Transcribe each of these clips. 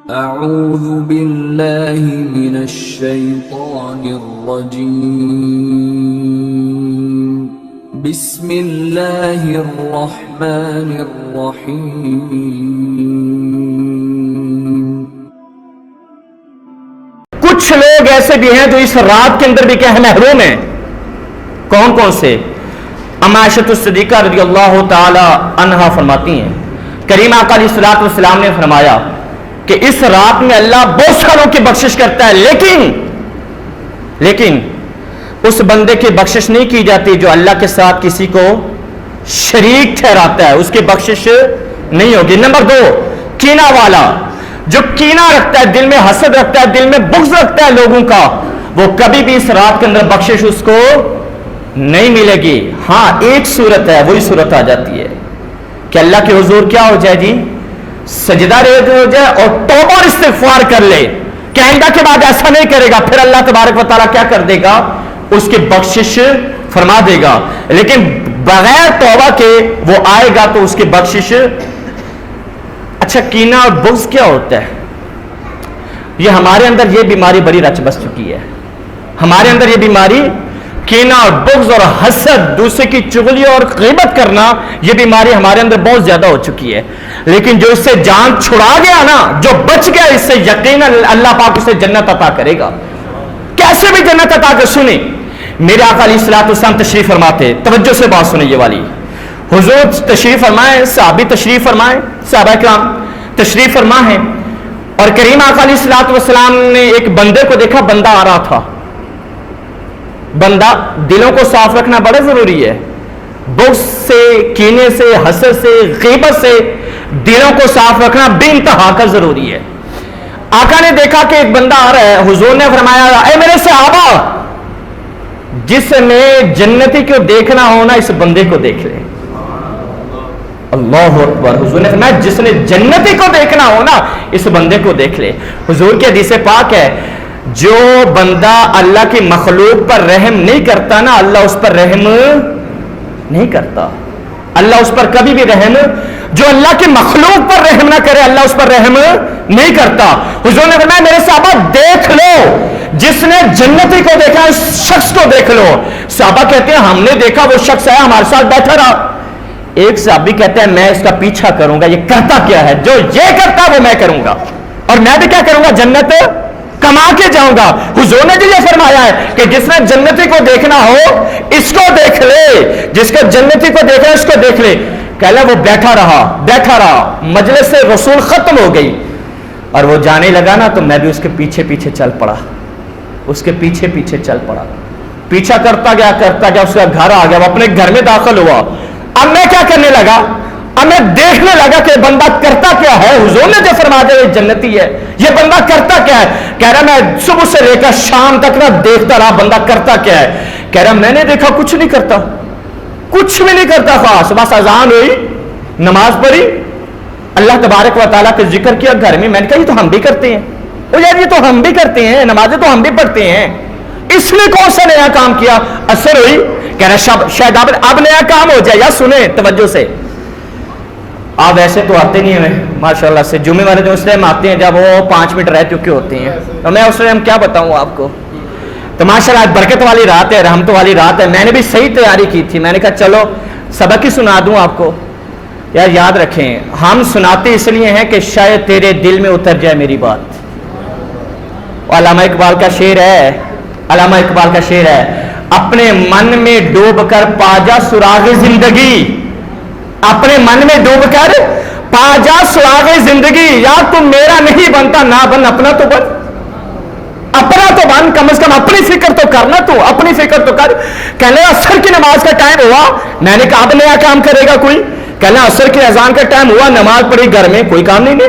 اعوذ باللہ من الشیطان الرجیم بسم اللہ الرحمن الرحیم۔ کچھ لوگ ایسے بھی ہیں جو اس رات کے اندر بھی کیا ہے محروم ہیں۔ کون کون سے؟ اما عائشہ الصدیقہ رضی اللہ تعالی عنہا فرماتی ہیں کریم آقا علیہ الصلوۃ والسلام نے فرمایا کہ اس رات میں اللہ بہت ساروں کی بخشش کرتا ہے، لیکن اس بندے کی بخشش نہیں کی جاتی جو اللہ کے ساتھ کسی کو شریک ٹھہراتا ہے، اس کی بخشش نہیں ہوگی۔ نمبر 2، کینہ والا، جو کینہ رکھتا ہے، دل میں حسد رکھتا ہے، دل میں بغض رکھتا ہے لوگوں کا، وہ کبھی بھی اس رات کے اندر بخشش اس کو نہیں ملے گی۔ ہاں ایک صورت ہے، وہی صورت آ جاتی ہے کہ اللہ کے حضور کیا ہو جائے جی، سجدہ ریز ہو جائے اور توبہ اور استغفار کر لے کہ آئندہ کے بعد ایسا نہیں کرے گا، پھر اللہ تبارک و تعالیٰ کیا کر دے گا، اس کی بخشش فرما دے گا۔ لیکن بغیر توبہ کے وہ آئے گا تو اس کی بخشش۔ اچھا کینہ اور بغض کیا ہوتا ہے؟ یہ ہمارے اندر یہ بیماری بڑی رچ بس چکی ہے، ہمارے اندر یہ بیماری کینہ اور بغض اور حسد، دوسرے کی چغلی اور غیبت کرنا، یہ بیماری ہمارے اندر بہت زیادہ ہو چکی ہے۔ لیکن جو اس سے جان چھڑا گیا نا، جو بچ گیا، اس سے یقیناً اللہ پاک اسے جنت عطا کرے گا۔ کیسے بھی جنت عطا کر۔ سنیں میرے آقا علیہ الصلوۃ والسلام تشریف فرماتے، توجہ سے بات سنیں یہ والی، حضور تشریف فرمائے، صحابی تشریف فرمائے، صحابہ کرام تشریف فرما ہے، اور کریم آقا علیہ الصلوۃ والسلام نے ایک بندے کو دیکھا، بندہ آ رہا تھا۔ بندہ، دلوں کو صاف رکھنا بڑا ضروری ہے، بغض سے، کینے سے، حسد سے، غیبت سے دلوں کو صاف رکھنا بے انتہا کا ضروری ہے۔ آقا نے دیکھا کہ ایک بندہ آ رہا ہے، حضور نے فرمایا اے میرے صحابہ، جس نے جنتی کو دیکھنا ہونا اس بندے کو دیکھ لے۔ اللہ اکبر۔ حضور نے فرمایا جس نے جنتی کو دیکھنا ہونا اس بندے کو دیکھ لے۔ حضور کی حدیث پاک ہے جو بندہ اللہ کی مخلوق پر رحم نہیں کرتا نا، اللہ اس پر رحم نہیں کرتا، اللہ اس پر کبھی بھی رحم، جو اللہ کی مخلوق پر رحم نہ کرے اللہ اس پر رحم نہیں کرتا۔ حضور نے فرمایا میرے صحابہ دیکھ لو، جس نے جنتی کو دیکھا اس شخص کو دیکھ لو۔ صحابہ کہتے ہیں ہم نے دیکھا، وہ شخص آیا ہمارے ساتھ بیٹھا رہا۔ ایک صحابی کہتے ہیں میں اس کا پیچھا کروں گا، یہ کرتا کیا ہے، جو یہ کرتا وہ میں کروں گا، اور میں بھی کیا کروں گا، جنت کما کے جاؤں گا۔ حضور نے یہ فرمایا ہے کہ جس نے جنتی کو دیکھنا ہو اس کو دیکھ لے، جس کو جنتی کو دیکھنا اس کو دیکھ لے۔ کہلا وہ بیٹھا رہا، مجلس سے رسول ختم ہو گئی اور وہ جانے لگا نا، تو میں بھی اس کے پیچھے پیچھے چل پڑا، اس کے پیچھے پیچھے چل پڑا، پیچھا کرتا گیا، اس کا گھر آ گیا، وہ اپنے گھر میں داخل ہوا۔ اب میں کیا کرنے لگا، اب میں دیکھنے لگا کہ بندہ کرتا کیا ہے۔ حضور نے جو فرما دیا یہ جنتی ہے، یہ بندہ کرتا کیا ہے۔ کہہ رہا میں صبح سے لے کر شام تک نہ دیکھتا رہا بندہ کرتا کیا ہے۔ کہہ رہا میں نے دیکھا کچھ نہیں کرتا، کچھ بھی نہیں کرتا خاص، بس اذان ہوئی، نماز پڑھی، اللہ تبارک و تعالیٰ کا ذکر کیا گھر میں۔ میں نے کہا یہ تو ہم بھی کرتے ہیں، وہ یار یہ تو ہم بھی کرتے ہیں، نمازیں تو ہم بھی پڑھتے ہیں، اس نے کون سا نیا کام کیا۔ اثر ہوئی، کہہ رہا شاید اب نیا کام ہو جائے۔ یا سنیں توجہ سے، آپ ایسے تو آتے نہیں ہیں ماشاءاللہ سے، جمعے والے جو اس ٹائم آتے ہیں جب وہ 5 منٹ رہ چکے ہوتے ہیں، تو میں اس ٹائم کیا بتاؤں آپ کو۔ تو ماشاءاللہ برکت والی رات ہے، رحمت والی رات ہے، میں نے بھی صحیح تیاری کی تھی، میں نے کہا چلو سبق ہی سنا دوں آپ کو۔ یار یاد رکھیں ہم سناتے اس لیے ہیں کہ شاید تیرے دل میں اتر جائے میری بات۔ علامہ اقبال کا شعر ہے، اپنے من میں ڈوب کر پا جا سراغ زندگی، اپنے من میں ڈوب کر پا جا سراغ زندگی، یا تم میرا نہیں بنتا نہ بن اپنا تو بن، اپنا تو بن، کم از کم اپنی فکر تو کرنا، تو اپنی فکر تو کر۔ کہنے عصر کی نماز کا ٹائم ہوا، میں نے کہا اب نیا کام کرے گا کوئی۔ کہنا عصر کی اذان کا ٹائم ہوا، نماز پڑھی گھر میں، کوئی کام نہیں ہے،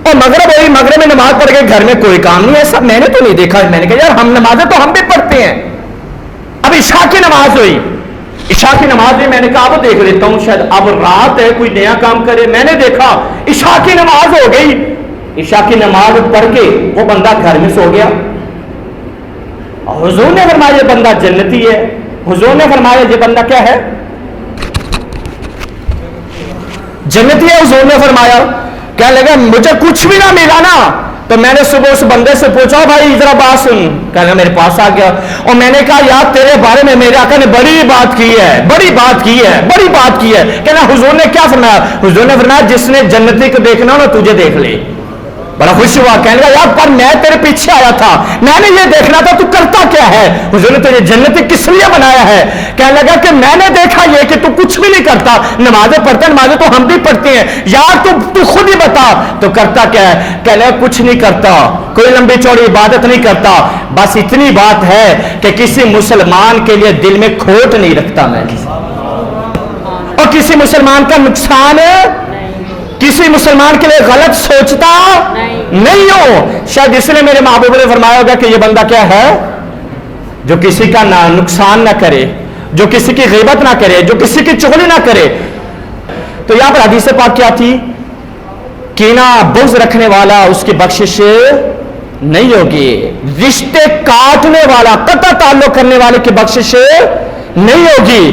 اور مغرب ہوئی، مغرب میں نماز پڑھ گئے گھر میں، کوئی کام نہیں ہے، سب میں نے تو نہیں دیکھا۔ میں نے کہا یار ہم نمازیں تو ہم بھی پڑھتے ہیں۔ اب عشاء کی نماز ہوئی، عشاء کی نماز میں نے کہا اب دیکھ لیتا ہوں شاید اب رات ہے کوئی نیا کام کرے۔ میں نے دیکھا عشاء کی نماز ہو گئی، عشاء کی نماز پڑھ کے وہ بندہ گھر میں سو گیا۔ حضور نے فرمایا یہ بندہ جنتی ہے، حضور نے فرمایا یہ بندہ کیا ہے، جنتی ہے۔ حضور نے فرمایا کہنے لگا مجھے کچھ بھی نہ ملا نا تو میں نے صبح اس بندے سے پوچھا بھائی ذرا بات سن، کہنا میرے پاس آ گیا اور میں نے کہا یار تیرے بارے میں میرے آقا نے بڑی بات کی ہے، بڑی بات کی ہے، بڑی بات کی ہے۔ کہنا حضور نے کیا فرمایا؟ حضور نے فرمایا جس نے جنتی کو دیکھنا ہو نا تجھے دیکھ لے۔ بڑا خوش ہوا، کہنے لگا یار پر میں تیرے پیچھے آیا تھا، میں نے یہ دیکھنا تھا تو کرتا کیا ہے؟ حضور نے تجھے جنتی کس لیے بنایا ہے؟ کہنے لگا کہ میں نے دیکھا یہ کہ تو کچھ بھی نہیں کرتا، نمازیں پڑھتا، نمازیں تو ہم بھی پڑھتے ہیں، یار تو خود ہی بتا تو کرتا کیا ہے؟ کہنے لگا کچھ نہیں کرتا، کوئی لمبی چوڑی عبادت نہیں کرتا، بس اتنی بات ہے کہ کسی مسلمان کے لیے دل میں کھوٹ نہیں رکھتا میں، اور کسی مسلمان کا نقصان کسی مسلمان کے لیے غلط سوچتا نہیں ہو۔ شاید اس لیے میرے محبوب نے فرمایا ہوگا کہ یہ بندہ کیا ہے؟ جو کسی کا نقصان نہ کرے، جو کسی کی غیبت نہ کرے، جو کسی کی چغلی نہ کرے۔ تو یہاں پر حدیث پاک کیا تھی؟ کینہ بغض رکھنے والا اس کی بخشش نہیں ہوگی، رشتے کاٹنے والا، قطع تعلق کرنے والے کی بخشش نہیں ہوگی۔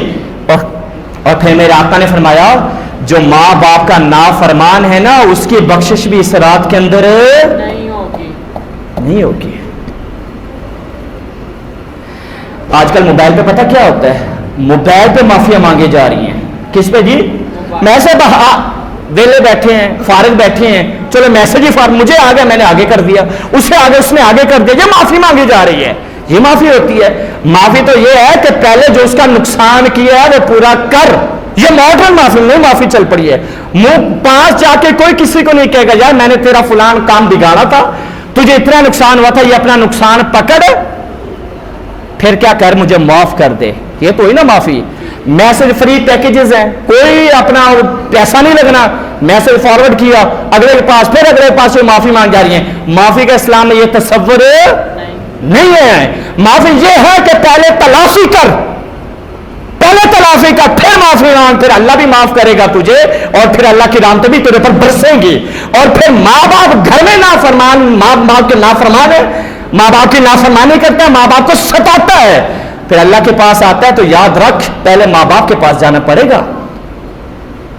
اور پھر میرے آقا نے فرمایا جو ماں باپ کا نافرمان ہے نا اس کی بخشش بھی اس رات کے اندر نہیں ہوگی۔ آج کل موبائل پہ پتہ کیا ہوتا ہے؟ موبائل پہ معافیاں مانگے جا رہی ہیں۔ کس پہ جی؟ میسج ویلے بیٹھے ہیں، فارغ بیٹھے ہیں، چلو میسج ہی فارغ، مجھے آ گیا میں نے آگے کر دیا، اسے آگے اس نے آگے کر دیا، یہ معافی مانگی جا رہی ہے۔ یہ معافی ہوتی ہے؟ معافی تو یہ ہے کہ پہلے جو اس کا نقصان کیا ہے وہ پورا کر۔ یہ ماڈرن معافی نہیں، معافی چل پڑی ہے۔ منہ پاس جا کے کوئی کسی کو نہیں کہے گا یار میں نے تیرا فلان کام بگاڑا تھا، تجھے اتنا نقصان ہوا تھا، یہ اپنا نقصان پکڑ پھر کیا کر مجھے معاف کر دے۔ یہ تو ہی نا معافی۔ میسج فری پیکیجز ہیں، کوئی اپنا پیسہ نہیں لگنا، میسج فارورڈ کیا اگلے کے پاس، پھر اگلے کے پاس وہ معافی مانگ جا رہی ہیں۔ معافی کا اسلام میں یہ تصور نہیں ہے۔ معافی یہ ہے کہ پہلے تلافی کر، پہلے تلافی کر، پھر معافی مانگ، پھر اللہ بھی معاف کرے گا تجھے اور پھر اللہ کی رحمتیں بھی تیرے پر برسیں گی۔ اور پھر ماں باپ گھر میں نافرمان، ماں باپ کے نافرمان ہے، ماں باپ کی نافرمانی کرتا ہے، ماں باپ کو ستاتا ہے، پھر اللہ کے پاس آتا ہے تو یاد رکھ پہلے ماں باپ کے پاس جانا پڑے گا۔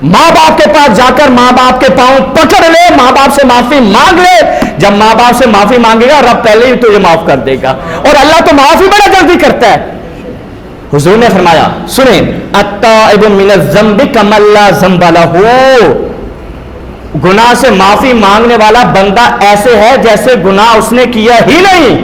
ماں باپ کے پاس جا کر ماں باپ کے پاؤں پکڑ لے، ماں باپ سے معافی مانگ لے۔ جب ماں باپ سے معافی مانگے گا رب پہلے ہی تجھے معاف کر دے گا، اور اللہ تو معافی بڑا جلدی کرتا ہے۔ حضور نے فرمایا سنیں التائب من الذنب کمن لا ذنب لہ، گناہ سے معافی مانگنے والا بندہ ایسے ہے جیسے گناہ اس نے کیا ہی نہیں۔